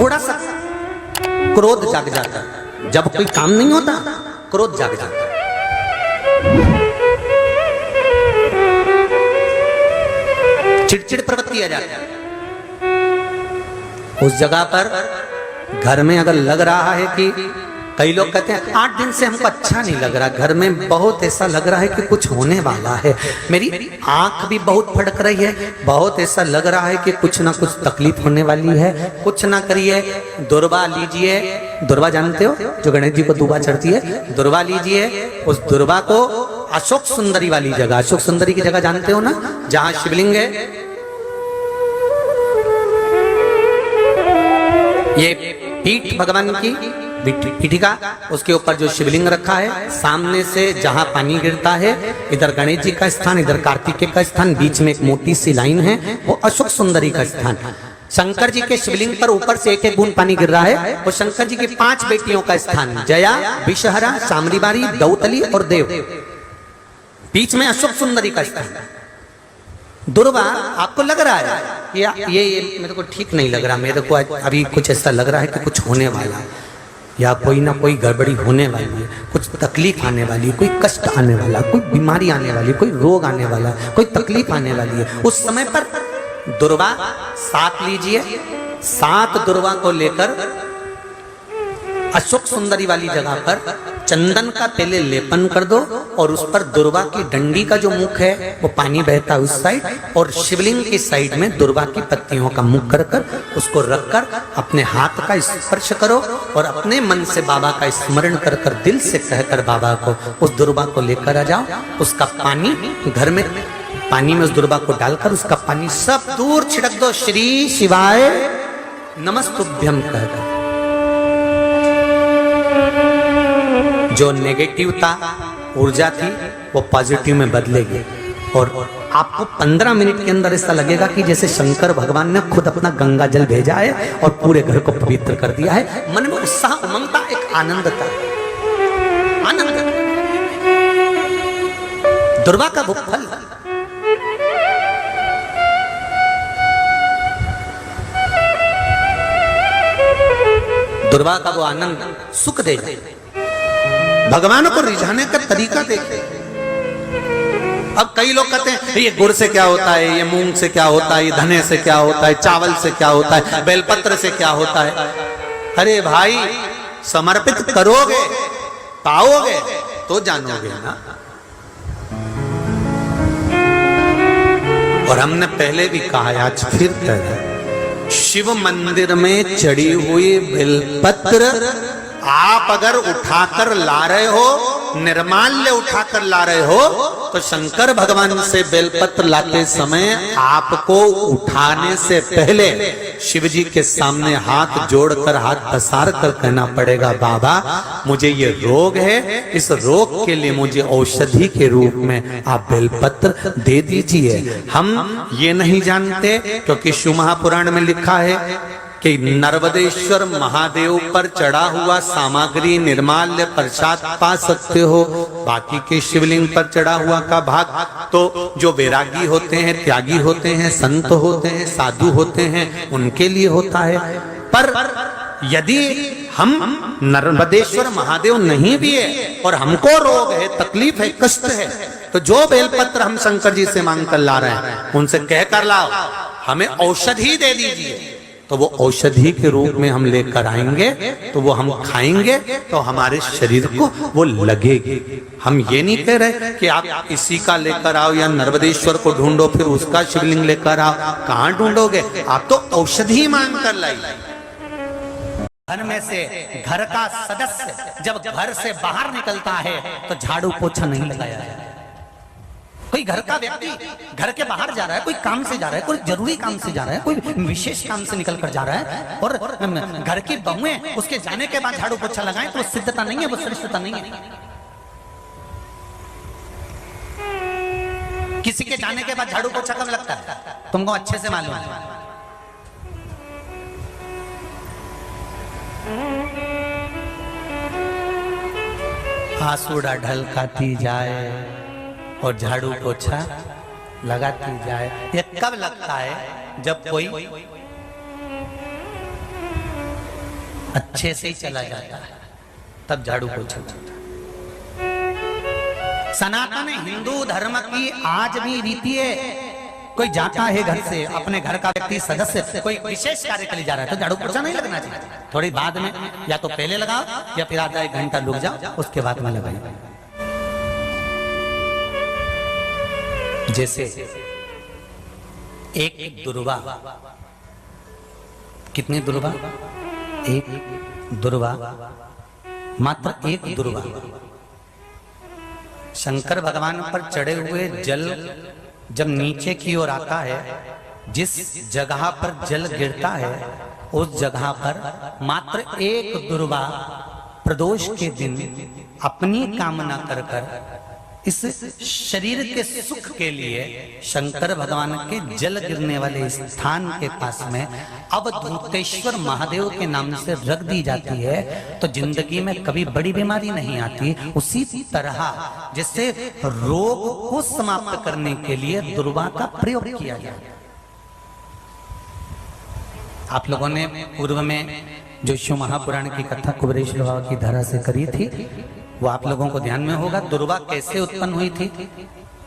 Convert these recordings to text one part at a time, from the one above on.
थोड़ा सा क्रोध जाग जाता है। जब कोई काम नहीं होता क्रोध जाग जाता है। चिड़चिड़ प्रवृत्ति आ जाती है। उस जगह पर घर में अगर लग रहा है कि कई लोग कहते हैं 8 दिन से हमको अच्छा नहीं लग रहा, घर में बहुत ऐसा लग रहा है कि कुछ होने वाला है, मेरी आंख भी बहुत फड़क रही है, बहुत ऐसा लग रहा है कि कुछ ना कुछ तकलीफ होने वाली है, कुछ ना करिए, दुर्वा लीजिए। दुर्वा जानते हो, जो गणेश जी को दुर्वा चढ़ती है, दुर्वा लीजिए। उस दुर्वा को अशोक सुंदरी वाली जगह, अशोक सुंदरी की जगह जानते हो ना, जहां शिवलिंग है, ये पीठ भगवान की पीठिका, उसके ऊपर जो शिवलिंग रखा है, सामने से जहां पानी गिरता है, इधर गणेश जी का स्थान, इधर कार्तिकेय का स्थान, बीच में एक मोटी सी लाइन है, वो अशोक सुंदरी का स्थान। शंकर जी के शिवलिंग पर ऊपर से एक एक बूंद पानी गिर रहा है, वो शंकर जी की 5 बेटियों का स्थान, जया, विषहरा, शामलीबारी, दौतली और देव। बीच में अशोक सुंदरी का स्थान। दुर्वा आपको लग रहा है कि ये मेरे को ठीक नहीं लग रहा, मेरे को अभी कुछ ऐसा लग रहा है कि कुछ होने वाला, या कोई ना कोई गड़बड़ी होने वाली है, कुछ तकलीफ आने वाली है, कोई कष्ट आने वाला, कोई बीमारी आने वाली, कोई रोग आने वाला, कोई तकलीफ आने वाली है। उस समय पर दुर्वा 7 लीजिए, 7 दुर्वा को लेकर अशोक सुंदरी वाली जगह पर चंदन का पहले लेपन कर दो, और उस पर दुर्वा की डंडी का जो मुख है वो पानी बहता है उस साइड, और शिवलिंग की साइड में दुर्वा की पत्तियों का मुख कर कर उसको रखकर अपने हाथ का स्पर्श करो, और अपने मन से बाबा का स्मरण कर कर, दिल से कहकर बाबा को उस दुर्वा को लेकर आ जाओ। उसका पानी घर में, पानी में उस दुर्वा को डालकर उसका पानी सब दूर छिड़क दो, श्री शिवाय नमस्तुभ्यम कहकर। जो नेगेटिव था, ऊर्जा थी, वो पॉजिटिव में बदलेगी, और आपको 15 मिनट के अंदर ऐसा लगेगा कि जैसे शंकर भगवान ने खुद अपना गंगा जल भेजा है और पूरे घर को पवित्र कर दिया है। मन में उत्साह, उमंगता, एक आनंद था, आनंद। दुर्वा का भूख फल, दुर्वा का वो आनंद, सुख देगा। भगवान को रिझाने का तरीका देखते। अब कई लोग कहते हैं ये गुड़ से क्या होता है, ये मूंग से क्या होता है, ये धने से क्या होता है, चावल से क्या होता है, बेलपत्र से क्या होता है। अरे भाई, समर्पित करोगे, पाओगे तो जानोगे ना। और हमने पहले भी कहा, आज फिर कह रहे, शिव मंदिर में चढ़ी हुई बेलपत्र आप अगर उठाकर ला रहे हो, निर्माल्य उठाकर ला रहे हो, तो शंकर भगवान से बेलपत्र लाते समय आपको उठाने से पहले शिव जी के सामने हाथ जोड़कर, हाथ पसार कर कहना पड़ेगा, बाबा मुझे ये रोग है, इस रोग के लिए मुझे औषधि के रूप में आप बेलपत्र दे दीजिए। हम ये नहीं जानते, क्योंकि शिव महापुराण में लिखा है कि नर्मदेश्वर महादेव पर चढ़ा हुआ सामग्री निर्माल्य प्रसाद पा सकते हो, बाकी के शिवलिंग पर चढ़ा हुआ का भाग तो जो वैरागी होते हैं, त्यागी होते हैं, संत होते हैं, साधु होते हैं, उनके लिए होता है। पर यदि हम नर्मदेश्वर महादेव नहीं भी है और हमको रोग है, तकलीफ है, कष्ट है, तो जो बेलपत्र हम शंकर जी से मांग कर ला रहे हैं, उनसे कहकर लाओ, हमें औषधि दे दीजिए। तो वो औषधि के रूप में हम लेकर आएंगे, तो वो हम खाएंगे तो हमारे शरीर को वो लगेगी। हम ये नहीं कह रहे कि आप इसी का लेकर आओ या नर्मदेश्वर को ढूंढो फिर उसका शिवलिंग लेकर आओ। कहाँ ढूंढोगे? आप तो औषधि मांग कर लाइए। घर में से घर का सदस्य जब घर से बाहर निकलता है तो झाड़ू पोछा नहीं लगाया है। कोई घर का व्यक्ति घर के बाहर जा रहा है, कोई काम से जा रहा है, कोई जरूरी काम से जा रहा है, कोई विशेष काम से निकल कर जा रहा है, और घर की बहुएं उसके जाने के बाद झाड़ू पोछा लगाएं, तो सिद्धता नहीं है, वो श्रेष्ठता नहीं है। किसी के जाने के बाद झाड़ू पोछा कब लगता है? तुमको अच्छे से मालूम है। आंसुड़ा ढलकाती जाए और झाड़ू पोछा लगाती जाए। ये कब लगता है? जब कोई अच्छे से ही चला जाता है, तब झाड़ू पोछा होता है। सनातन हिंदू धर्म की आज भी रीति है, कोई जाता है घर से, अपने घर का व्यक्ति सदस्य कोई विशेष कार्य के लिए जा रहा है तो झाड़ू पोछा नहीं लगना चाहिए, थोड़ी बाद में, या तो पहले लगाओ या फिर आधा एक घंटा रुक जाओ, उसके बाद में लगाइए। जैसे एक दुर्वा, कितनी दुर्वा? एक दुर्वा, मात्र एक दुर्वा शंकर भगवान पर चढ़े हुए जल जब नीचे की ओर आता है, जिस जगह पर जल गिरता है उस जगह पर मात्र एक दुर्वा प्रदोष के दिन अपनी कामना कर कर इस शरीर के सुख के लिए शंकर भगवान के जल गिरने वाले स्थान के पास में अवधूतेश्वर महादेव के नाम से रख दी जाती है, तो जिंदगी में कभी बड़ी बीमारी नहीं आती। उसी तरह जिससे रोग को समाप्त करने के लिए दुर्वा का प्रयोग किया गया। आप लोगों ने पूर्व में जो शिव महापुराण की कथा कुबेरेश्वर बाबा की धारा से करी थी, वो आप लोगों को ध्यान में होगा। दुर्वा कैसे उत्पन्न हुई थी,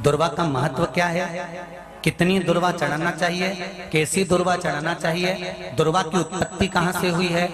दुर्वा का महत्व क्या है, कितनी दुर्वा चढ़ाना चाहिए, कैसी दुर्वा चढ़ाना चाहिए, दुर्वा की उत्पत्ति कहां से हुई है,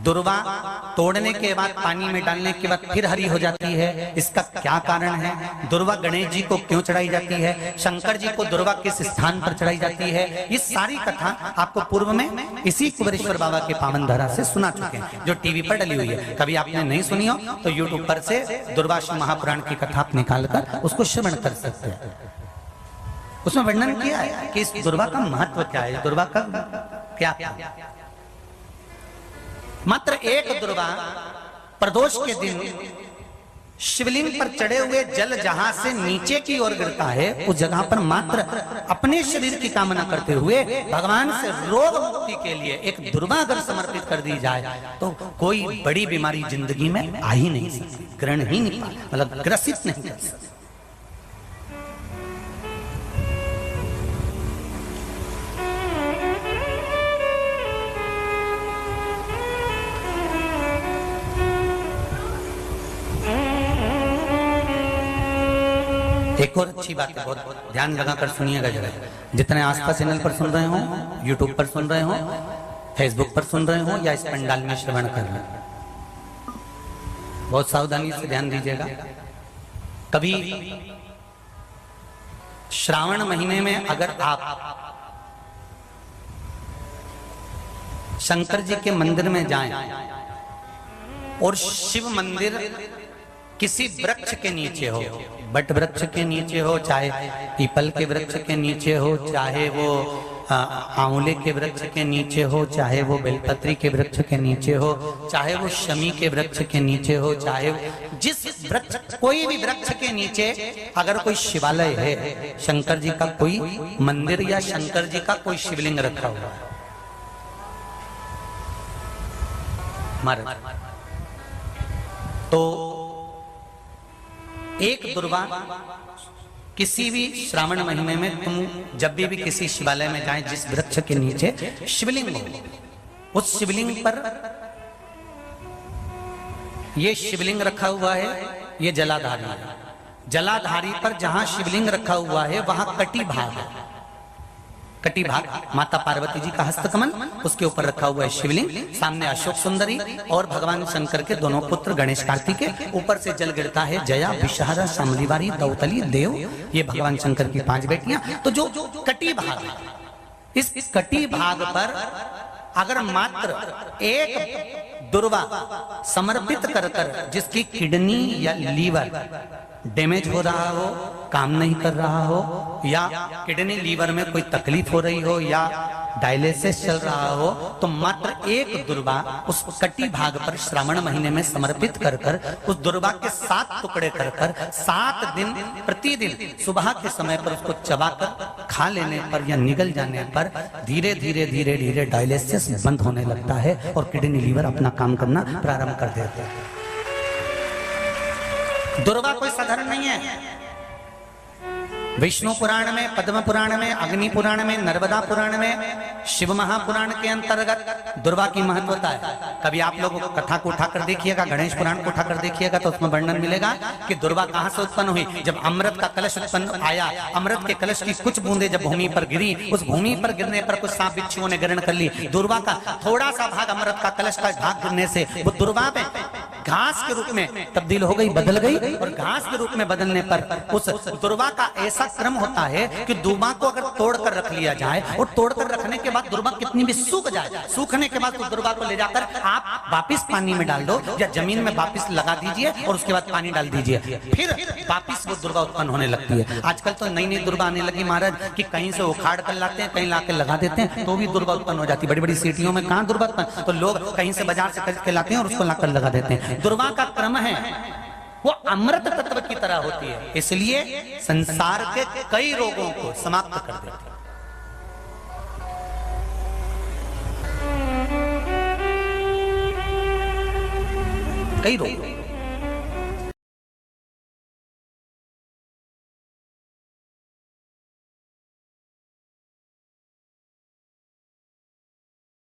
दुर्वा तोड़ने के बाद पानी में डालने के बाद फिर हरी हो जाती है, इसका क्या कारण है, दुर्वा गणेश जी को क्यों चढ़ाई जाती है, शंकर जी को दुर्वा किस स्थान पर चढ़ाई जाती है, ये सारी कथा आपको पूर्व में इसी कुबेरेश्वर बाबा के पावन धारा से सुना चुके हैं, जो टीवी पर डली हुई है। कभी आपने नहीं सुनी हो तो यूट्यूब पर से दुर्वा महापुराण की कथा आप निकालकर उसको श्रवण कर सकते हैं। उसमें वर्णन किया है कि इस दुर्वा का महत्व क्या है, दुर्वा का क्या क्या। मात्र एक दुर्वा प्रदोष के दिन शिवलिंग पर चढ़े हुए जल जहां से नीचे की ओर गिरता है, उस जगह पर मात्र अपने शरीर की कामना करते हुए भगवान से रोग मुक्ति के लिए एक दुर्वा अगर समर्पित कर दी जाए तो कोई बड़ी बीमारी जिंदगी में आ ही नहीं सकती, ग्रहण ही नहीं पा, मतलब ग्रसित नहीं कर सकती। एक और अच्छी बात है, बहुत ध्यान लगाकर सुनिएगा जरा। जितने आस्था चैनल पर सुन रहे हो, यूट्यूब पर सुन रहे हो, फेसबुक पर सुन रहे हो या इस पंडाल में श्रवण कर रहे हो, बहुत सावधानी से ध्यान दीजिएगा। कभी श्रावण महीने में अगर आप शंकर जी के मंदिर में जाएं और शिव मंदिर किसी वृक्ष के नीचे हो, बट वृक्ष के नीचे हो, चाहे पीपल के वृक्ष के नीचे हो, चाहे वो आंवले के वृक्ष के नीचे हो, चाहे वो बेलपत्री के वृक्ष के नीचे हो, चाहे वो शमी के वृक्ष के नीचे हो, चाहे जिस वृक्ष, कोई भी वृक्ष के नीचे अगर कोई शिवालय है, शंकर जी का कोई मंदिर या शंकर जी का कोई शिवलिंग रखा हुआ है, तो एक दुर्वा किसी भी श्रावण महीने में तुम जब भी किसी शिवालय में जाएं, जिस वृक्ष के नीचे शिवलिंग हो, उस शिवलिंग पर ये शिवलिंग रखा हुआ है, ये जलाधारी है। जलाधारी पर जहां शिवलिंग रखा हुआ है वहां कटी भाग है, कटी भाग माता पार्वती जी का हस्तकमल, उसके ऊपर रखा हुआ है शिवलिंग, सामने अशोक सुंदरी और भगवान शंकर के दोनों पुत्र गणेश कार्तिकेय, ऊपर से जल गिरता है जया, विषहारा, शामलीवारी, दौतली, देव, ये भगवान शंकर की 5 बेटियां। तो जो कटी भाग है, इस कटी भाग पर अगर मात्र एक दुर्वा समर्पित कर कर, जिसकी किडनी या लीवर डैमेज हो रहा हो, काम नहीं कर रहा हो, या किडनी लीवर में कोई तकलीफ हो रही हो, या डायलिसिस चल रहा हो, तो मात्र एक दुर्वा उस कटी भाग पर श्रावण महीने में समर्पित कर कर, उस दुर्वा के 7 टुकड़े कर कर 7 दिन प्रतिदिन सुबह के समय पर उसको चबाकर खा लेने पर या निगल जाने पर धीरे धीरे धीरे धीरे डायलिसिस बंद होने लगता है और किडनी लीवर अपना काम करना प्रारंभ कर देता है। दुर्वा कोई साधारण नहीं है, विष्णु पुराण में, पद्म पुराण में, अग्नि पुराण में, नर्मदा पुराण में, शिव महापुराण के अंतर्गत दुर्वा की महत्वता है। कभी आप लोग कथा को उठाकर देखिएगा, गणेश पुराण को उठाकर देखिएगा तो उसमें वर्णन मिलेगा कि दुर्वा कहां से उत्पन्न हुई। जब अमृत का कलश उत्पन्न आया, अमृत के कलश की कुछ बूंदें जब भूमि पर गिरी, उस भूमि पर गिरने पर कुछ सांप बिच्छुओं ने ग्रहण कर ली। दुर्वा का थोड़ा सा भाग, अमृत का कलश का भाग गिरने से वो दुर्वा में घास के रूप में तब्दील हो गई, बदल गई। और घास के रूप में बदलने पर उस दुर्वा का ऐसा क्रम होता है कि दुर्वा को अगर तोड़कर रख लिया जाए और तोड़कर रखने के बाद दुर्वा कितनी भी सूख जाए, सूखने के बाद उस दुर्वा को ले जाकर आप वापिस पानी में डाल दो या जमीन में वापिस लगा दीजिए और उसके बाद पानी डाल दीजिए, फिर वापिस वो दुर्वा उत्पन्न होने लगती है। आजकल तो नई नई दुर्वा आने लगी महाराज कि कहीं से उखाड़ कर लाते हैं, कहीं लाके लगा देते हैं तो भी दुर्वा उत्पन्न हो जाती है। बड़ी बड़ी सिटियों में कहां दुर्वा उत्पन्न, तो लोग कहीं से बाजार से खरीद के लाते हैं और उसको लाकर लगा देते हैं। दुर्वा का क्रम है वो अमृत तत्व की तरह होती है, इसलिए संसार के कई रोगों को समाप्त कर देती है। कई रोग